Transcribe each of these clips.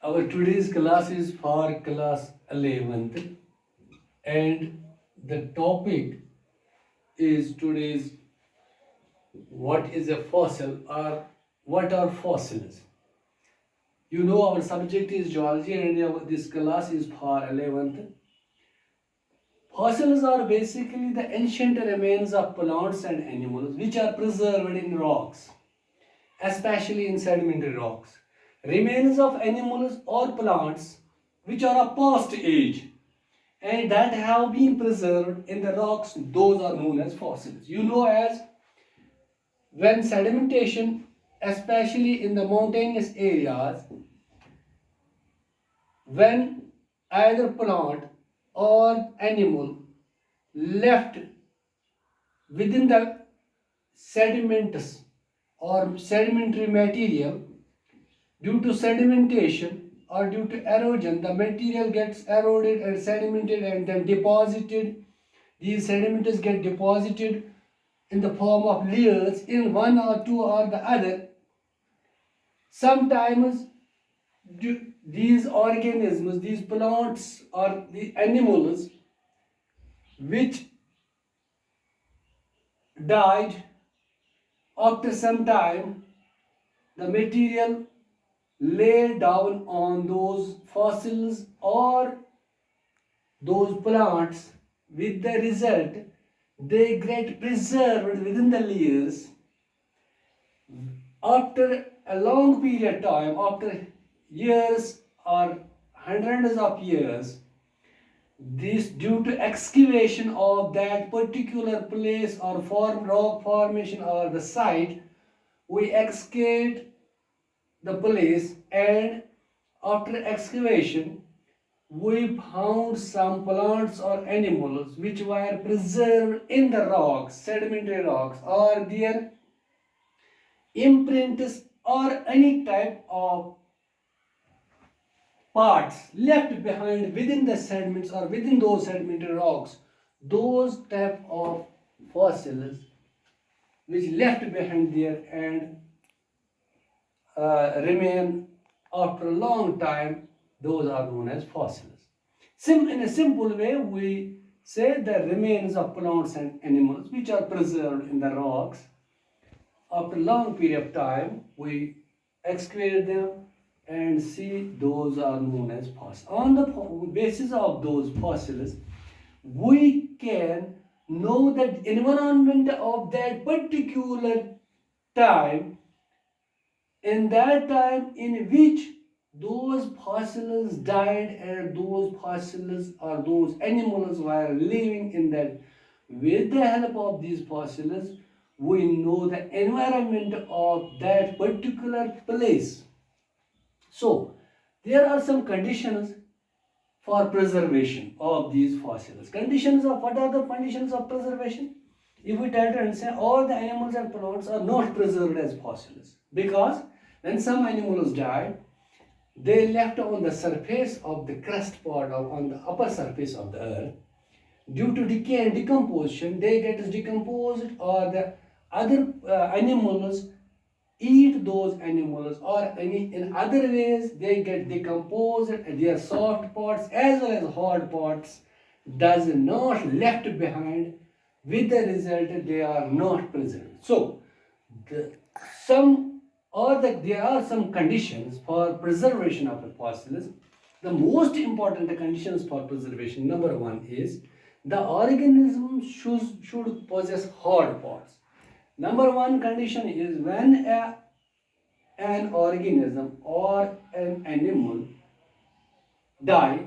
Our today's class is for class 11th, and the topic is today's what is a fossil or what are fossils. You know our subject is geology and this class is for 11th. Fossils are basically the ancient remains of plants and animals which are preserved in rocks, especially in sedimentary rocks. Remains of animals or plants which are of past age and that have been preserved in the rocks, those are known as fossils. You know, as when sedimentation, especially in the mountainous areas, when either plant or animal left within the sediments or sedimentary material, due to sedimentation or due to erosion, the material gets eroded and sedimented and then deposited. These sediments get deposited in the form of layers in one or two or the other. Sometimes these organisms, these plants or the animals which died after some time, the material laid down on those fossils or those plants, with the result they get preserved within the layers. After a long period of time, after years or hundreds of years, this due to excavation of that particular place or rock formation or the site, we excavate the place, and after excavation we found some plants or animals which were preserved in the rocks, sedimentary rocks, or their imprints or any type of parts left behind within the sediments or within those sedimentary rocks, those type of fossils which left behind there and remain after a long time, those are known as fossils. In a simple way, we say the remains of plants and animals which are preserved in the rocks. After a long period of time, we excavate them and see those are known as fossils. On the basis of those fossils, we can know the environment of that particular time, in that time in which those fossils died and those fossils or those animals were living in that. With the help of these fossils, we know the environment of that particular place. So, there are some conditions for preservation of these fossils. Conditions of what are the conditions of preservation? If we try to understand, all the animals and plants are not preserved as fossils because when some animals died, they left on the surface of the crust part or on the upper surface of the earth. Due to decay and decomposition, they get decomposed, or the other animals eat those animals, or in other ways they get decomposed. Their soft parts as well as hard parts does not left behind, with the result they are not preserved. So there are some conditions for preservation of the fossils. The most important conditions for preservation, number one, is the organism should possess hard parts. Number one condition is when an organism or an animal die,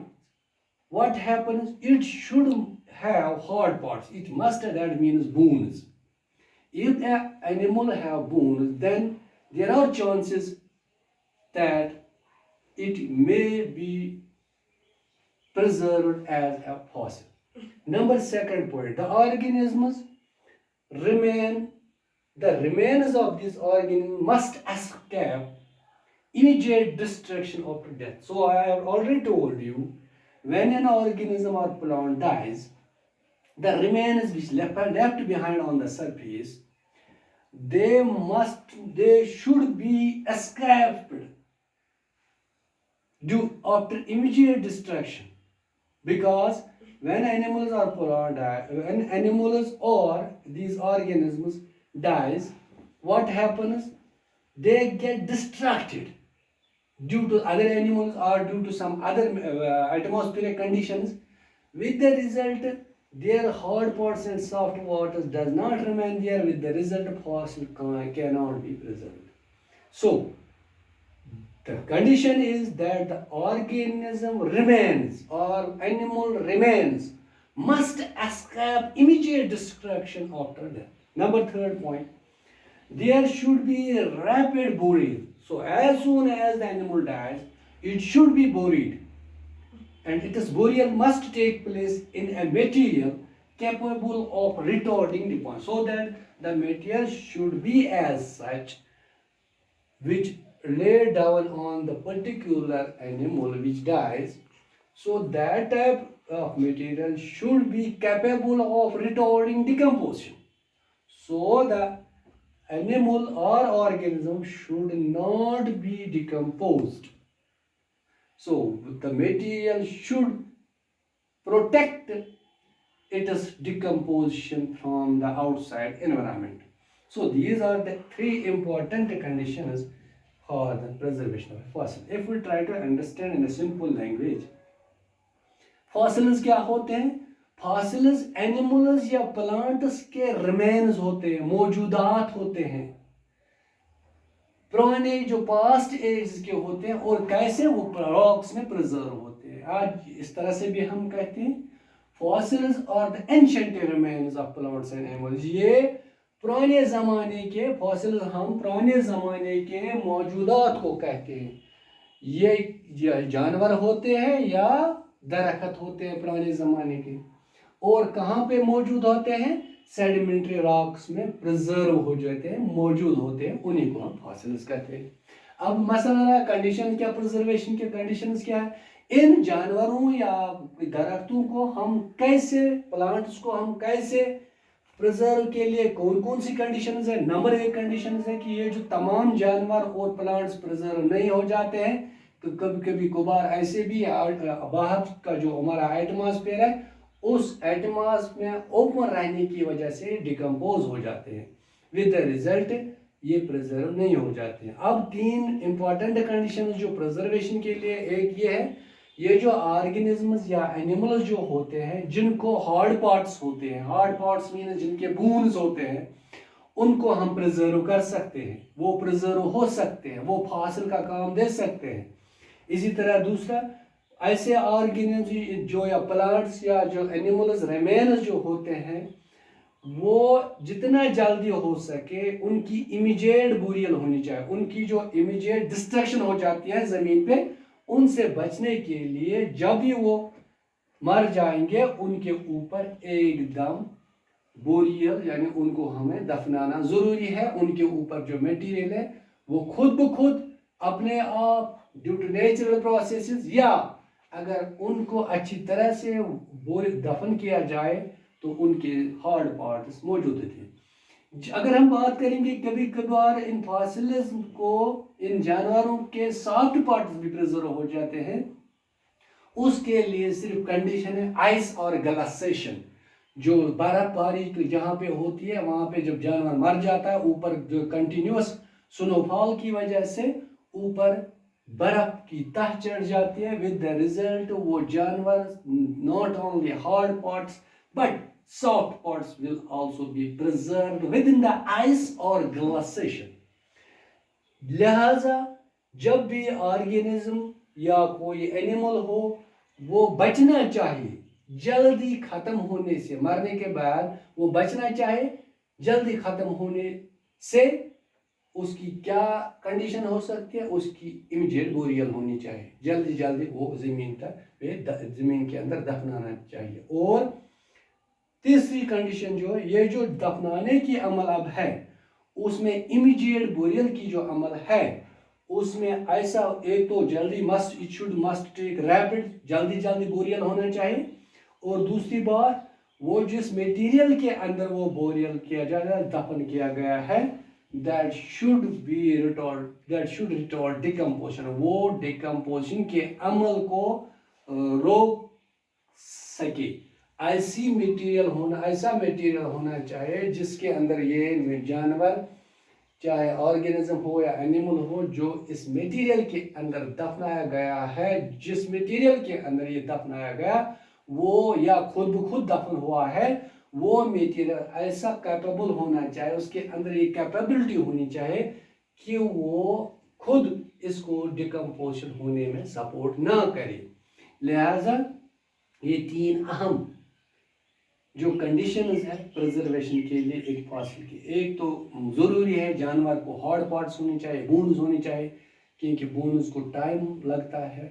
what happens? It should have hard parts. It must, that means bones. If an animal have bones, then there are chances that it may be preserved as a fossil. Number second point, the organisms remain, the remains of this organism must escape immediate destruction after death. So I have already told you, when an organism or plant dies, the remains which left behind on the surface, they should be escaped after immediate destruction, because when animals or when animals or these organisms dies, what happens? They get distracted due to other animals or due to some other atmospheric conditions, with the result their hard parts and soft waters does not remain there, with the result fossil cannot be preserved. So the condition is that the organism remains or animal remains must escape immediate destruction after death. Number third point, there should be a rapid burial. So as soon as the animal dies, it should be buried. And its burial must take place in a material capable of retarding decay. So that the material should be as such which lay down on the particular animal which dies. So that type of material should be capable of retarding decomposition. So the animal or organism should not be decomposed. So the material should protect its decomposition from the outside environment. So these are the three important conditions for the preservation of a fossil. If we try to understand in a simple language, fossils क्या होते हैं? Fossils animals या plants के remains होते हैं, मौजूदात होते हैं, पुराने जो पास्ट एज के होते हैं और कैसे वो रॉक्स में प्रिजर्व होते हैं. आज इस तरह से भी हम कहते हैं fossils are the ancient remains of plants and animals. ये पुराने ज़माने के fossils हम पुराने ज़माने के मौजूदात को कहते हैं. ये जानवर होते हैं या दरख्त होते हैं पुराने ज़माने के, और कहाँ पे मौजूद होते हैं? सेडिमेंट्री रॉक्स में प्रिजर्व हो जाते हैं, मौजूद होते हैं, उन्हीं को हम फॉसिल्स कहते हैं. अब मसला कंडीशन क्या, प्रिजर्वेशन के कंडीशंस क्या है? इन जानवरों या दरख्तों को हम कैसे, प्लांट्स को हम कैसे प्रिजर्व के लिए कौन कौन सी कंडीशंस है? नंबर एक कंडीशन है कि ये जो तमाम जानवर और प्लांट्स प्रिजर्व नहीं हो जाते हैं, तो कभी कभी कभार ऐसे भी बाहर का जो हमारा एटमॉस्फेयर है उस एटमॉस्फेयर में ओपन रहने की वजह से डिकम्पोज हो जाते हैं, विद द रिजल्ट ये प्रिजर्व नहीं हो जाते हैं. अब तीन इंपॉर्टेंट कंडीशन जो प्रिजर्वेशन के लिए, एक ये है, ये जो ऑर्गेनिजम्स या एनिमल्स जो होते हैं जिनको हार्ड पार्ट्स होते हैं, हार्ड पार्ट्स मीन जिनके बोन्स होते हैं, उनको हम प्रिजर्व कर सकते हैं, वो प्रिजर्व हो सकते हैं, वो फॉसिल का काम दे सकते हैं. इसी तरह दूसरा, ऐसे ऑर्गेनिज्म जो या प्लांट्स या जो एनिमल्स रिमेन्स जो होते हैं वो जितना जल्दी हो सके उनकी इमीडिएट बुरियल होनी चाहिए. उनकी जो इमीडिएट डिस्ट्रक्शन हो जाती है ज़मीन पे, उनसे बचने के लिए जब भी वो मर जाएंगे उनके ऊपर एकदम बोरियल यानी उनको हमें दफनाना ज़रूरी है. उनके ऊपर जो मटेरियल है वो खुद ब खुद अपने आप ड्यू टू नेचुरल प्रोसेसेस, या अगर उनको अच्छी तरह से दफन किया जाए तो उनके हार्ड पार्ट्स मौजूद थे. अगर हम बात करेंगे कभी कभार इन फॉसिलिज्म को, इन जानवरों के सॉफ्ट पार्ट्स भी प्रिजर्व हो जाते हैं, उसके लिए सिर्फ कंडीशन है आइस और ग्लासेशन. जो बर्फबारी जहाँ पे होती है वहाँ पे जब जानवर मर जाता है, ऊपर जो कंटिन्यूस स्नोफॉल की वजह से ऊपर बर्फ की तह चढ़ जाती है, विद द रिजल्ट वो जानवर not only hard parts but soft parts will also be preserved with in the ice और ग्लासेशन. लिहाजा जब भी ऑर्गेनिज्म या कोई एनिमल हो वो बचना चाहिए जल्दी खत्म होने से, मरने के बाद वो बचना चाहे जल्दी खत्म होने से. उसकी क्या कंडीशन हो सकती है? उसकी इमीडिएट बोरियल होनी चाहिए, जल्दी जल्दी वो ज़मीन के अंदर दफनाना चाहिए. और तीसरी कंडीशन जो है, ये जो दफनाने की अमल अब है उसमें इमीडिएट बोरियल की जो अमल है उसमें ऐसा, एक तो जल्दी मस्ट टेक रैपिड, जल्दी जल्दी बोरियल होना चाहिए. और दूसरी बात, वो जिस मटेरियल के अंदर वो बोरियल किया जा रहा है, दफन किया गया है, that should retard decomposition. वो decomposition के अमल को रोक सके. ऐसा मटेरियल होना चाहिए जिसके अंदर ये जानवर चाहे ऑर्गेनिज्म हो या एनिमल हो जो इस मटेरियल के अंदर दफनाया गया है, जिस मटेरियल के अंदर ये दफनाया गया वो या खुद ब खुद दफन हुआ है, वो मटेरियल ऐसा कैपेबल होना चाहिए, उसके अंदर ये कैपेबिलिटी होनी चाहिए कि वो खुद इसको डिकम्पोजिशन होने में सपोर्ट ना करे. लिहाजा ये तीन अहम जो कंडीशंस है प्रिजर्वेशन के लिए एक फॉसिल की, एक तो ज़रूरी है जानवर को हार्ड पार्ट्स होनी चाहिए, बोन्स होनी चाहिए, क्योंकि बोन्स को टाइम लगता है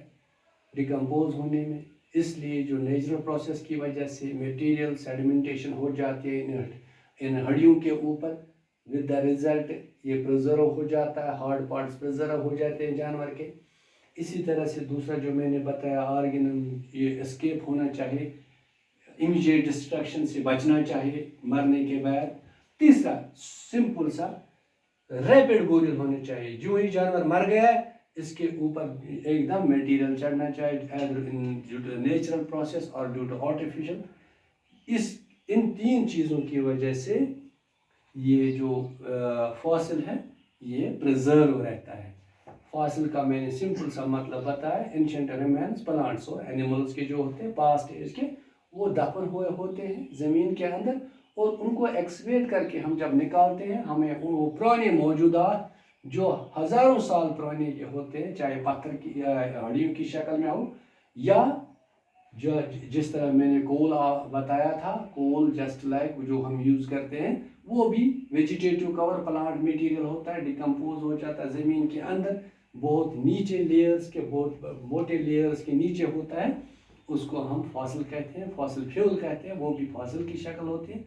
डिकम्पोज होने में. इसलिए जो नेचुरल प्रोसेस की वजह से मटेरियल सेडिमेंटेशन हो जाती है इन हड्डियों के ऊपर, विद द रिजल्ट ये प्रिजर्व हो जाता है, हार्ड पार्ट्स प्रिजर्व हो जाते हैं जानवर के. इसी तरह से दूसरा जो मैंने बताया ऑर्गेनिज्म ये एस्केप होना चाहिए, इमीडिएट डिस्ट्रक्शन से बचना चाहिए मरने के बाद. तीसरा सिंपल सा रैपिड बोरियल होने चाहिए, जो ही जानवर मर गया इसके ऊपर एकदम मटेरियल चढ़ना चाहिए ड्यू टू नेचुरल प्रोसेस और ड्यू टू आर्टिफिशियल. इन तीन चीज़ों की वजह से ये जो फॉसिल है ये प्रिजर्व रहता है. फॉसिल का मैंने सिंपल सा मतलब बताया, एंशिएंट रिमेन्स प्लांट्स और एनिमल्स के जो होते हैं पास्ट एज के, वो दफन हुए होते हैं ज़मीन के अंदर, और उनको एक्सकेवेट करके हम जब निकालते हैं हमें वो पुराने मौजूदा जो हज़ारों साल पुराने ये होते हैं, चाहे पत्थर की या हड्डियों की शक्ल में हो या जो जिस तरह मैंने कोल बताया था, कोल जस्ट लाइक जो हम यूज़ करते हैं वो भी वेजिटेटिव कवर प्लांट मटेरियल होता है, डिकम्पोज हो जाता है ज़मीन के अंदर, बहुत नीचे लेयर्स के, बहुत मोटे लेयर्स के नीचे होता है, उसको हम फॉसिल कहते हैं, फॉसिल फ्यूल कहते हैं, वो भी फॉसिल की शक्ल होती है.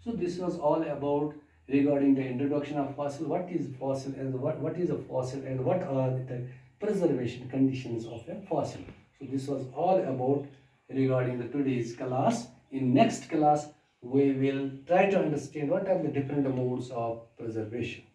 So this was all about regarding the introduction of fossil, what is fossil and what is a fossil and what are the preservation conditions of a fossil. So this was all about regarding the today's class. In next class we will try to understand what are the different modes of preservation.